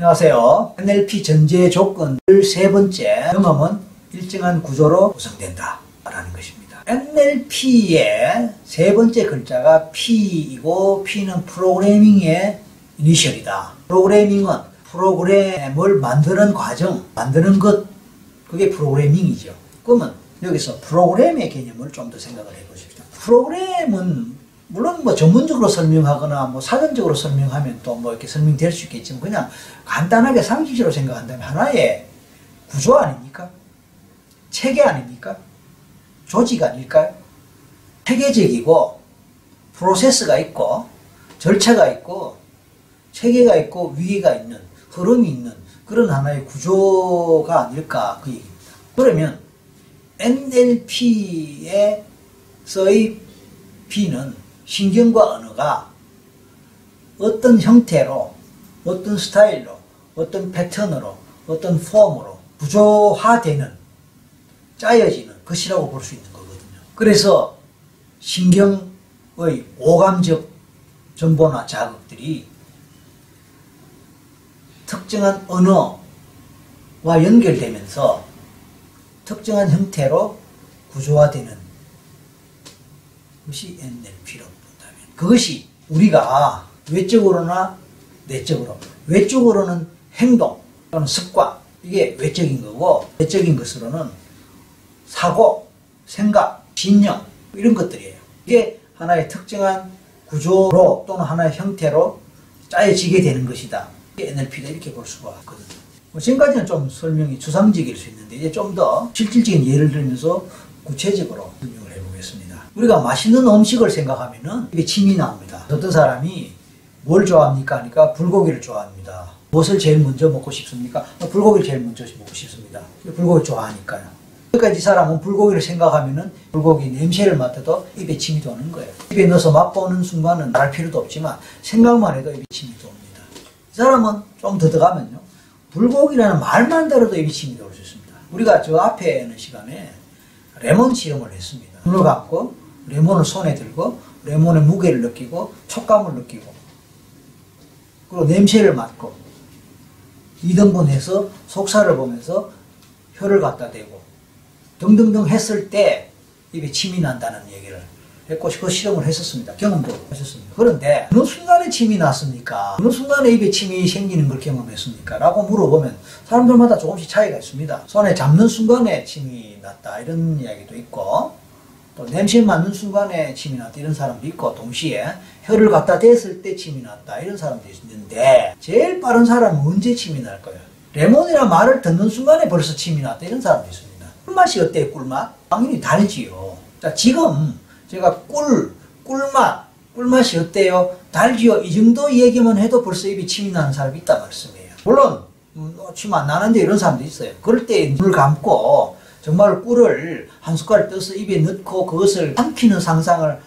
안녕하세요. NLP 전제 조건을 세 번째 경험은 일정한 구조로 구성된다 라는 것입니다. NLP의 세 번째 글자가 P이고 P는 프로그래밍의 이니셜이다. 프로그래밍은 프로그램을 만드는 과정, 만드는 것, 그게 프로그래밍이죠. 그러면 여기서 프로그램의 개념을 좀 더 생각을 해보십시오. 프로그램은 물론 전문적으로 설명하거나 사전적으로 설명하면 또 이렇게 설명될 수 있겠지만 그냥 간단하게 상식적으로 생각한다면 하나의 구조 아닙니까? 체계 아닙니까? 조직 아닐까요? 체계적이고 프로세스가 있고 절차가 있고 체계가 있고 위계가 있는 흐름이 있는 그런 하나의 구조가 아닐까 그 얘기입니다. 그러면 NLP에서의 P는 신경과 언어가 어떤 형태로, 어떤 스타일로, 어떤 패턴으로, 어떤 폼으로 구조화되는, 짜여지는 것이라고 볼 수 있는 거거든요. 그래서 신경의 오감적 정보나 자극들이 특정한 언어와 연결되면서 특정한 형태로 구조화되는 것이 NLP라고 본다면, 그것이 우리가 외적으로나 내적으로, 외적으로는 행동 또는 습관, 이게 외적인 거고, 내적인 것으로는 사고, 생각, 신념 이런 것들이에요. 이게 하나의 특정한 구조로 또는 하나의 형태로 짜여지게 되는 것이다. 이게 NLP다 이렇게 볼 수가 있거든요. 지금까지는 좀 설명이 추상적일 수 있는데 이제 좀 더 실질적인 예를 들면서 구체적으로 설명을 해보겠습니다. 우리가 맛있는 음식을 생각하면은 이게 침이 나옵니다. 어떤 사람이 뭘 좋아합니까? 하니까 불고기를 좋아합니다. 무엇을 제일 먼저 먹고 싶습니까? 불고기를 제일 먼저 먹고 싶습니다. 불고기를 좋아하니까요. 그러니까 이 사람은 불고기를 생각하면은 불고기 냄새를 맡아도 입에 침이 도는 거예요. 입에 넣어서 맛보는 순간은 말 필요도 없지만 생각만 해도 입에 침이 돕니다. 이 사람은 좀 더 들어가면요, 불고기라는 말만 들어도 입에 침이 돌 수 있습니다. 우리가 저 앞에 있는 시간에 레몬 실험을 했습니다. 눈을 감고 레몬을 손에 들고 레몬의 무게를 느끼고 촉감을 느끼고 그리고 냄새를 맡고 2등분 해서 속살을 보면서 혀를 갖다 대고 등등등 했을 때 입에 침이 난다는 얘기를 했고 그 실험을 했었습니다. 경험도 하셨습니다. 그런데 어느 순간에 침이 났습니까? 어느 순간에 입에 침이 생기는 걸 경험했습니까? 라고 물어보면 사람들마다 조금씩 차이가 있습니다. 손에 잡는 순간에 침이 났다 이런 이야기도 있고, 또 냄새 맡는 순간에 침이 났다 이런 사람도 있고, 동시에 혀를 갖다 댔을 때 침이 났다 이런 사람도 있는데, 제일 빠른 사람은 언제 침이 날 거예요? 레몬이란 말을 듣는 순간에 벌써 침이 났다 이런 사람도 있습니다. 꿀맛이 어때요? 꿀맛? 당연히 달지요. 자, 지금 제가 꿀맛이 어때요? 달지요? 이 정도 얘기만 해도 벌써 입에 침이 나는 사람이 있단 말씀이에요. 물론 침 안 나는데 이런 사람도 있어요. 그럴 때 눈을 감고 정말 꿀을 한 숟갈 떠서 입에 넣고 그것을 삼키는 상상을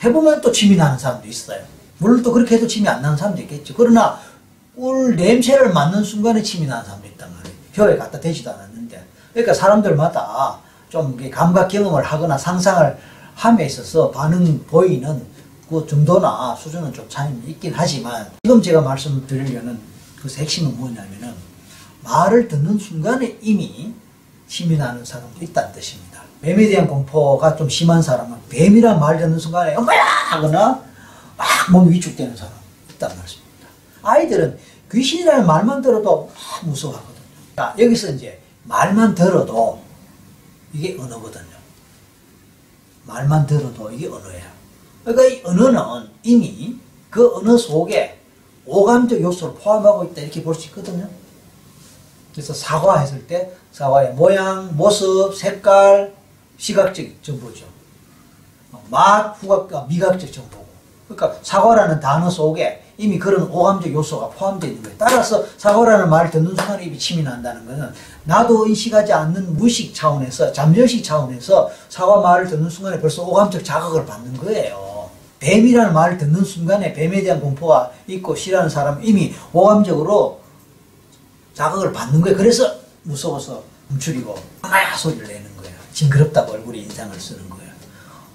해보면 또 침이 나는 사람도 있어요. 물론 또 그렇게 해도 침이 안 나는 사람도 있겠죠. 그러나 꿀 냄새를 맡는 순간에 침이 나는 사람도 있단 말이에요. 혀에 갖다 대지도 않았는데. 그러니까 사람들마다 좀 감각 경험을 하거나 상상을 함에 있어서 반응 보이는 그 정도나 수준은 좀 차이는 있긴 하지만, 지금 제가 말씀드리려는 그 핵심은 뭐냐면은 말을 듣는 순간에 이미 침이 나는 사람도 있다는 뜻입니다. 뱀에 대한 공포가 좀 심한 사람은 뱀이란 말 듣는 순간에 엄마야! 하거나 막 몸이 위축되는 사람 있다는 말씀입니다. 아이들은 귀신이라는 말만 들어도 막 무서워하거든요. 자, 여기서 이제 말만 들어도 이게 언어거든요. 말만 들어도 이게 언어예요. 그러니까 이 언어는 이미 그 언어 속에 오감적 요소를 포함하고 있다 이렇게 볼 수 있거든요. 그래서 사과했을 때 사과의 모양, 모습, 색깔, 시각적 정보죠. 맛, 후각과 미각적 정보고. 그러니까 사과라는 단어 속에 이미 그런 오감적 요소가 포함되어 있는 거예요. 따라서 사과라는 말을 듣는 순간 입이 침이 난다는 것은 나도 인식하지 않는 무의식 차원에서, 잠재의식 차원에서 사과 말을 듣는 순간에 벌써 오감적 자극을 받는 거예요. 뱀이라는 말을 듣는 순간에 뱀에 대한 공포가 있고 싫어하는 사람은 이미 오감적으로 자극을 받는 거예요. 그래서 무서워서 움츠리고 아야 소리를 내는 거예요. 징그럽다고 얼굴에 인상을 쓰는 거예요.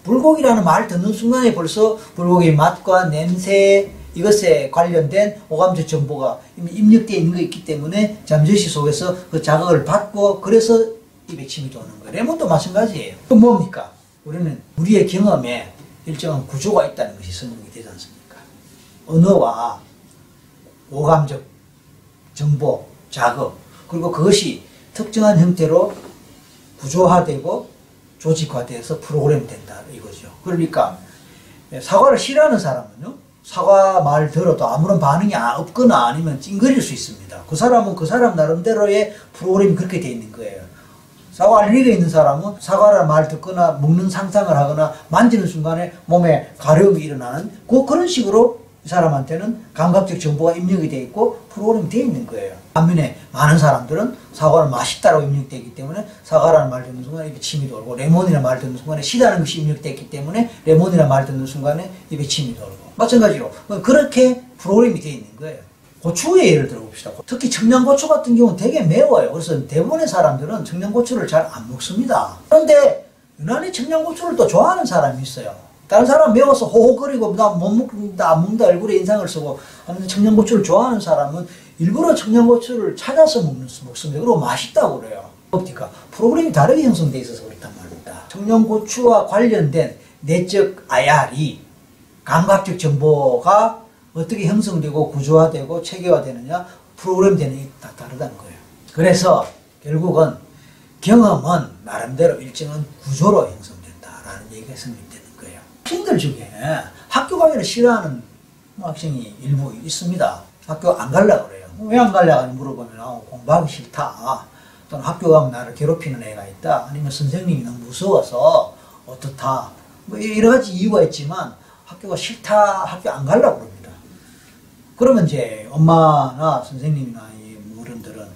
불고기라는 말 듣는 순간에 벌써 불고기 맛과 냄새, 이것에 관련된 오감적 정보가 이미 입력되어 있는 게 있기 때문에 잠재의식 속에서 그 자극을 받고 그래서 입에 침이 도는 거예요. 레몬도 마찬가지예요. 그럼 뭡니까? 우리는 우리의 경험에 일정한 구조가 있다는 것이 설명이 되지 않습니까? 언어와 오감적 정보, 자극, 그리고 그것이 특정한 형태로 구조화되고 조직화돼서 프로그램 된다 이거죠. 그러니까 사과를 싫어하는 사람은요, 사과 말 들어도 아무런 반응이 없거나 아니면 찡그릴 수 있습니다. 그 사람은 그 사람 나름대로의 프로그램이 그렇게 돼 있는 거예요. 사과 알레르기가 있는 사람은 사과를 말 듣거나 먹는 상상을 하거나 만지는 순간에 몸에 가려움이 일어나는 그런 식으로 이 사람한테는 감각적 정보가 입력이 되어 있고 프로그램이 되어 있는 거예요. 반면에 많은 사람들은 사과를 맛있다고 입력되어 있기 때문에 사과라는 말 듣는 순간에 입에 침이 돌고, 레몬이라는 말 듣는 순간에 시다는 것이 입력되어 있기 때문에 레몬이라는 말 듣는 순간에 입에 침이 돌고, 마찬가지로 그렇게 프로그램이 되어 있는 거예요. 고추의 예를 들어봅시다. 특히 청양고추 같은 경우는 되게 매워요. 그래서 대부분의 사람들은 청양고추를 잘 안 먹습니다. 그런데 유난히 청양고추를 또 좋아하는 사람이 있어요. 다른 사람 매워서 호호거리고 나 못 먹는다 안 먹는다 얼굴에 인상을 쓰고 하는 청양고추를 좋아하는 사람은 일부러 청양고추를 찾아서 먹습니다. 그리고 맛있다고 그래요. 그러니까 프로그램이 다르게 형성되어 있어서 그렇단 말입니다. 청양고추와 관련된 내적 IR이 감각적 정보가 어떻게 형성되고 구조화되고 체계화되느냐, 프로그램 되는 게 다 다르다는 거예요. 그래서 결국은 경험은 나름대로 일정한 구조로 형성된다라는 얘기가 성립되는 거예요. 학생들 중에 학교 가기를 싫어하는 학생이 일부 있습니다. 학교 안 가려고 그래요. 왜 안 가려고 물어보면 공부하기 싫다. 또는 학교 가면 나를 괴롭히는 애가 있다. 아니면 선생님이 너무 무서워서 어떻다. 뭐 여러 가지 이유가 있지만 학교가 싫다, 학교 안 가려고 그럽니다. 그러면 이제 엄마나 선생님이나 이 어른들은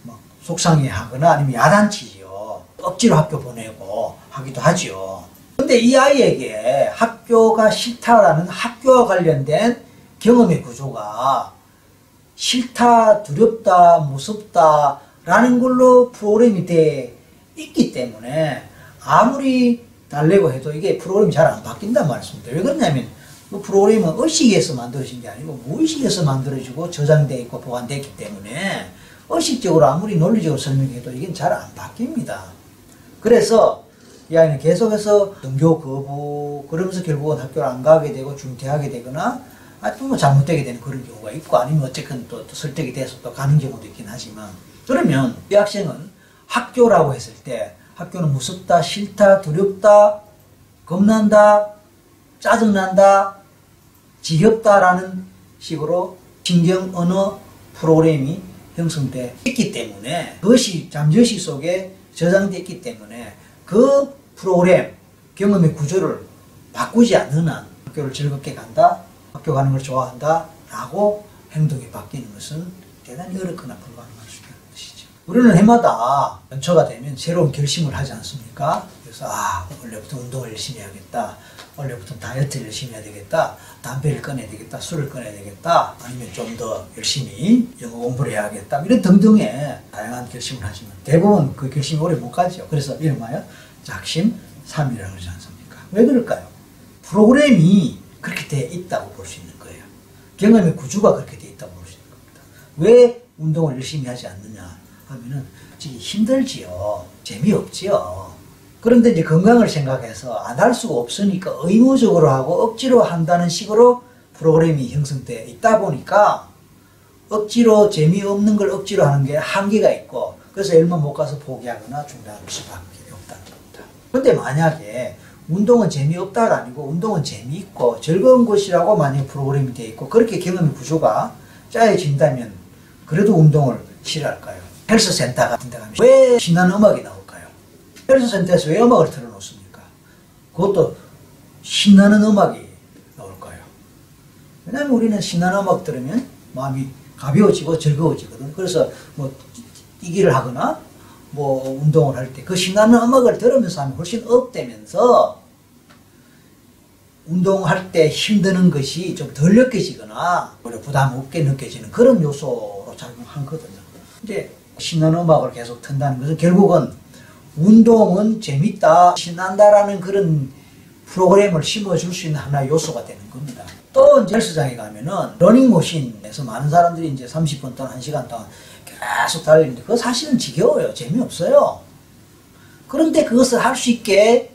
막 속상해 하거나 아니면 야단치지요. 억지로 학교 보내고 하기도 하지요. 근데 이 아이에게 학교가 싫다라는 학교와 관련된 경험의 구조가 싫다, 두렵다, 무섭다 라는 걸로 프로그램이 돼 있기 때문에 아무리 달래고 해도 이게 프로그램이 잘 안 바뀐단 말씀입니다. 왜 그러냐면 그 프로그램은 의식에서 만들어진 게 아니고 무의식에서 만들어지고 저장되어 있고 보관되어 있기 때문에 의식적으로 아무리 논리적으로 설명해도 이게 잘 안 바뀝니다. 그래서 이 아이는 계속해서 등교 거부, 그러면서 결국은 학교를 안 가게 되고 중퇴하게 되거나 아니면 뭐 잘못되게 되는 그런 경우가 있고, 아니면 어쨌든 또 설득이 돼서 또 가는 경우도 있긴 하지만, 그러면 이 학생은 학교라고 했을 때 학교는 무섭다, 싫다, 두렵다, 겁난다, 짜증난다, 지겹다라는 식으로 신경 언어 프로그램이 형성되어 있기 때문에, 그것이 잠재의식 속에 저장되어 있기 때문에 그 프로그램, 경험의 구조를 바꾸지 않는 한 학교를 즐겁게 간다, 학교 가는 걸 좋아한다 라고 행동이 바뀌는 것은 대단히 어렵거나 불가능할 수 있는 것이죠. 우리는 해마다 연초가 되면 새로운 결심을 하지 않습니까? 그래서 원래부터 운동을 열심히 해야겠다, 원래부터 다이어트를 열심히 해야 되겠다, 담배를 끊어야 되겠다, 술을 끊어야 되겠다, 아니면 좀 더 열심히 영어 공부를 해야겠다, 이런 등등의 다양한 결심을 하지만 대부분 그 결심이 오래 못 가죠. 그래서 이름하여 작심삼일이라고 그러지 않습니까? 왜 그럴까요? 프로그램이 그렇게 돼 있다고 볼 수 있는 거예요. 경험의 구조가 그렇게 돼 있다고 볼 수 있는 겁니다. 왜 운동을 열심히 하지 않느냐 하면은 힘들지요. 재미없지요. 그런데 이제 건강을 생각해서 안 할 수가 없으니까 의무적으로 하고 억지로 한다는 식으로 프로그램이 형성되어 있다 보니까 억지로 재미없는 걸 억지로 하는 게 한계가 있고, 그래서 얼마 못 가서 포기하거나 중단할 수밖에 없다는 겁니다. 근데 만약에 운동은 재미없다가 아니고 운동은 재미있고 즐거운 것이라고 만약 프로그램이 되어 있고 그렇게 경험의 구조가 짜여진다면 그래도 운동을 싫어할까요? 헬스센터 같은 데 가면 왜 신나는 음악이 나올까요? 헬스센터에서 왜 음악을 틀어놓습니까? 그것도 신나는 음악이 나올까요? 왜냐하면 우리는 신나는 음악 들으면 마음이 가벼워지고 즐거워지거든. 그래서 뭐 뛰기를 하거나 뭐 운동을 할 때 그 신나는 음악을 들으면서 하면 훨씬 업되면서 운동할 때 힘드는 것이 좀 덜 느껴지거나 부담 없게 느껴지는 그런 요소로 작용하거든요. 이제 신나는 음악을 계속 튼다는 것은 결국은 운동은 재밌다, 신난다라는 그런 프로그램을 심어줄 수 있는 하나의 요소가 되는 겁니다. 또 이제 헬스장에 가면은 러닝머신에서 많은 사람들이 이제 30분 동안 1시간 동안 계속 달리는데 그거 사실은 지겨워요. 재미없어요. 그런데 그것을 할 수 있게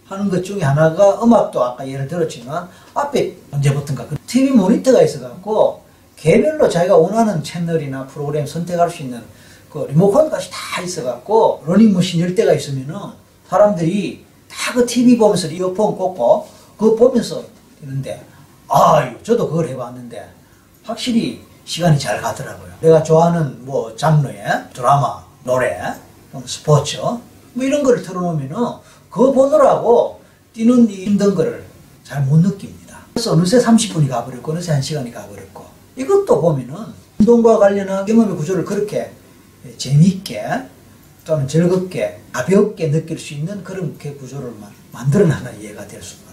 하는 것 중에 하나가 음악도 아까 예를 들었지만 앞에 언제부턴가 그 TV 모니터가 있어갖고 개별로 자기가 원하는 채널이나 프로그램 선택할 수 있는 그 리모컨까지 다 있어갖고 러닝머신 열 대가 있으면은 사람들이 다 그 TV 보면서 이어폰 꽂고 그거 보면서 있는데 아유 저도 그걸 해봤는데 확실히 시간이 잘 가더라고요. 내가 좋아하는 뭐 장르의 드라마, 노래, 스포츠 뭐 이런 거를 틀어놓으면은 그거 보느라고 뛰는 이 힘든 거를 잘 못 느낍니다. 그래서 어느새 30분이 가버렸고 어느새 1시간이 가버렸고 이것도 보면은 운동과 관련한 경험의 구조를 그렇게 재미있게 또는 즐겁게 가볍게 느낄 수 있는 그런 구조를 만들어놔야 이해가 될 수가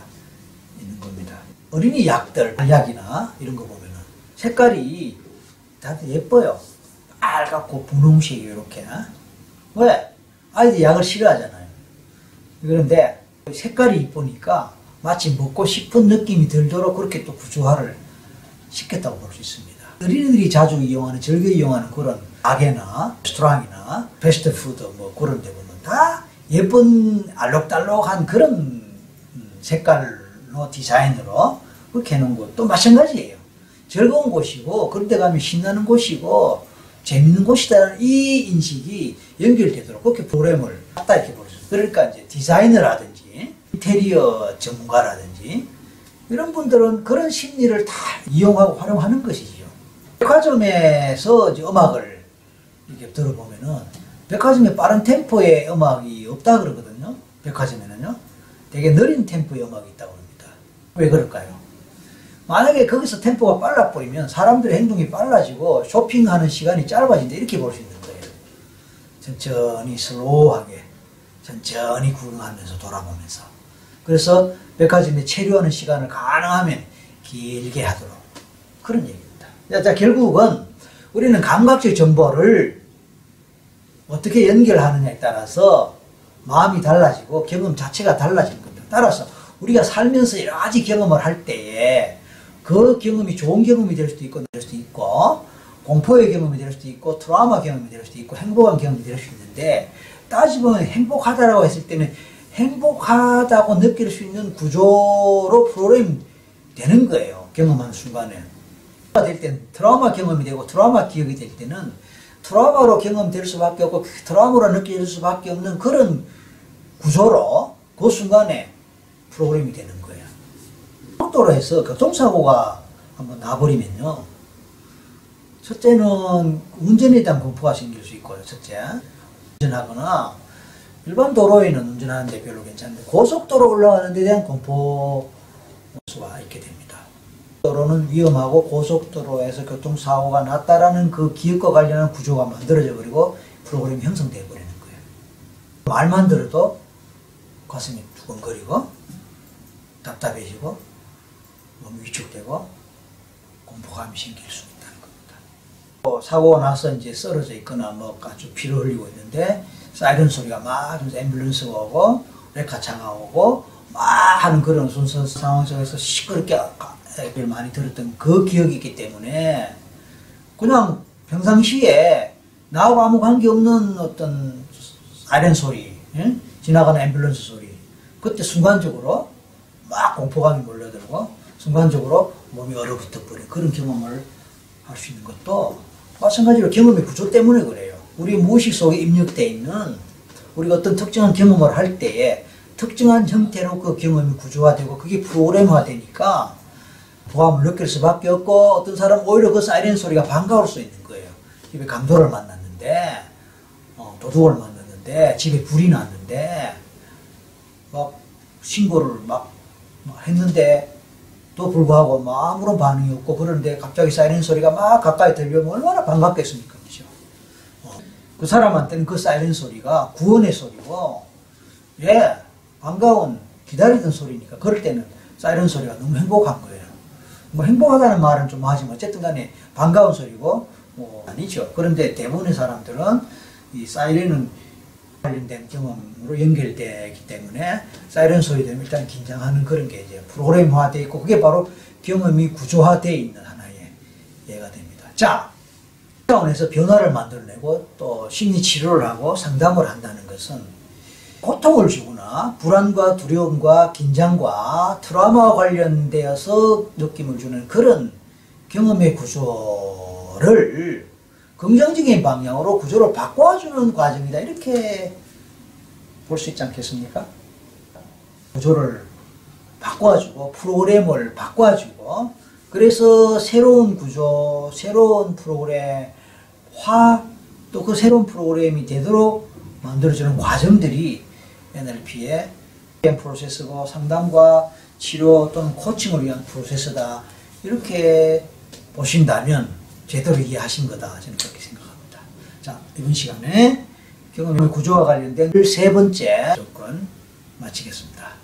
있는 겁니다. 어린이 약들, 약이나 이런 거 보면은 색깔이 다들 예뻐요. 빨갛고 분홍색 이렇게. 왜? 아이들이 약을 싫어하잖아요. 그런데 색깔이 이쁘니까 마치 먹고 싶은 느낌이 들도록 그렇게 또 구조화를 시켰다고 볼 수 있습니다. 어린이들이 자주 이용하는, 즐겨 이용하는 그런 가게나 레스토랑이나 패스트푸드 뭐 그런 데 보면 다 예쁜 알록달록한 그런 색깔로 디자인으로 그렇게 해놓은 것도 마찬가지예요. 즐거운 곳이고 그런 데 가면 신나는 곳이고 재밌는 곳이다라는 이 인식이 연결되도록 그렇게 프로그램을 갖다 이렇게 볼 수 있어요. 그러니까 이제 디자이너라든지 인테리어 전문가라든지 이런 분들은 그런 심리를 다 이용하고 활용하는 것이지요. 백화점에서 이제 음악을 이렇게 들어보면은 백화점에 빠른 템포의 음악이 없다 그러거든요. 백화점에는요. 되게 느린 템포의 음악이 있다고 합니다. 왜 그럴까요? 만약에 거기서 템포가 빨라버리면 사람들의 행동이 빨라지고 쇼핑하는 시간이 짧아진다 이렇게 볼 수 있는 거예요. 천천히 슬로우하게 천천히 구경하면서 돌아보면서 그래서 백화점에 체류하는 시간을 가능하면 길게 하도록 그런 얘기입니다. 자, 결국은 우리는 감각적 정보를 어떻게 연결하느냐에 따라서 마음이 달라지고 경험 자체가 달라지는 겁니다. 따라서 우리가 살면서 여러 가지 경험을 할 때에 그 경험이 좋은 경험이 될 수도 있고 될 수도 있고 공포의 경험이 될 수도 있고 트라우마 경험이 될 수도 있고 행복한 경험이 될 수 있는데 따지보면 행복하다라고 했을 때는 행복하다고 느낄 수 있는 구조로 프로그램 되는 거예요. 경험하는 순간에. 될 때는 트라우마 경험이 되고 트라우마 기억이 될 때는 트라우마로 경험될 수밖에 없고 트라우마로 느낄 수밖에 없는 그런 구조로 그 순간에 프로그램이 되는 거예요. 고속도로에서 교통사고가 한번 나버리면요. 첫째는 운전에 대한 공포가 생길 수 있고요. 첫째. 운전하거나 일반 도로에는 운전하는데 별로 괜찮은데 고속도로 올라가는 데 대한 공포가 있게 됩니다. 도로는 위험하고 고속도로에서 교통사고가 났다라는 그 기억과 관련한 구조가 만들어져 버리고 프로그램이 형성되어 버리는 거예요. 말만 들어도 가슴이 두근거리고 답답해지고 몸이 위축되고 공포감이 생길 수 있다는 겁니다. 사고가 나서 이제 쓰러져 있거나 뭐 아주 피를 흘리고 있는데 사이렌 소리가 막 앰뷸런스가 오고 레카차가 오고 막 하는 그런 순서 상황 속에서 시끄럽게 많이 들었던 그 기억이 있기 때문에 그냥 평상시에 나하고 아무 관계없는 어떤 사이렌 소리, 예? 지나가는 앰뷸런스 소리 그때 순간적으로 막 공포감이 몰려들고 순간적으로 몸이 얼어붙어 버린 그런 경험을 할 수 있는 것도 마찬가지로 경험의 구조 때문에 그래요. 우리 무의식 속에 입력되어 있는 우리가 어떤 특정한 경험을 할 때에 특정한 형태로 그 경험이 구조화되고 그게 프로그램화되니까 보암을 느낄 수밖에 없고 어떤 사람은 오히려 그 사이렌 소리가 반가울 수 있는 거예요. 집에 강도를 만났는데 도둑을 만났는데 집에 불이 났는데 막 신고를 막 했는데 또 불구하고 막 아무런 반응이 없고 그러는데 갑자기 사이렌 소리가 막 가까이 들려오면 얼마나 반갑겠습니까? 그죠? 그 사람한테는 그 사이렌 소리가 구원의 소리고 예 반가운 기다리던 소리니까 그럴 때는 사이렌 소리가 너무 행복한 거예요. 뭐 행복하다는 말은 좀 하지만 어쨌든 간에 반가운 소리고 뭐 아니죠. 그런데 대부분의 사람들은 이 사이렌은 관련된 경험으로 연결되기 때문에 사이렌 소리 되면 일단 긴장하는 그런 게 이제 프로그램화되어 있고 그게 바로 경험이 구조화되어 있는 하나의 예가 됩니다. 자, 차원에서 변화를 만들어내고 또 심리 치료를 하고 상담을 한다는 것은 고통을 주거나 불안과 두려움과 긴장과 트라우마와 관련되어서 느낌을 주는 그런 경험의 구조를 긍정적인 방향으로 구조를 바꿔주는 과정이다. 이렇게 볼 수 있지 않겠습니까? 구조를 바꿔주고 프로그램을 바꿔주고 그래서 새로운 구조, 새로운 프로그램화 또 그 새로운 프로그램이 되도록 만들어주는 과정들이 NLP의 프로세스고 상담과 치료 또는 코칭을 위한 프로세스다. 이렇게 보신다면 제대로 이해하신 거다. 저는 그렇게 생각합니다. 자, 이번 시간에 경험의 구조와 관련된 세 번째 조건 마치겠습니다.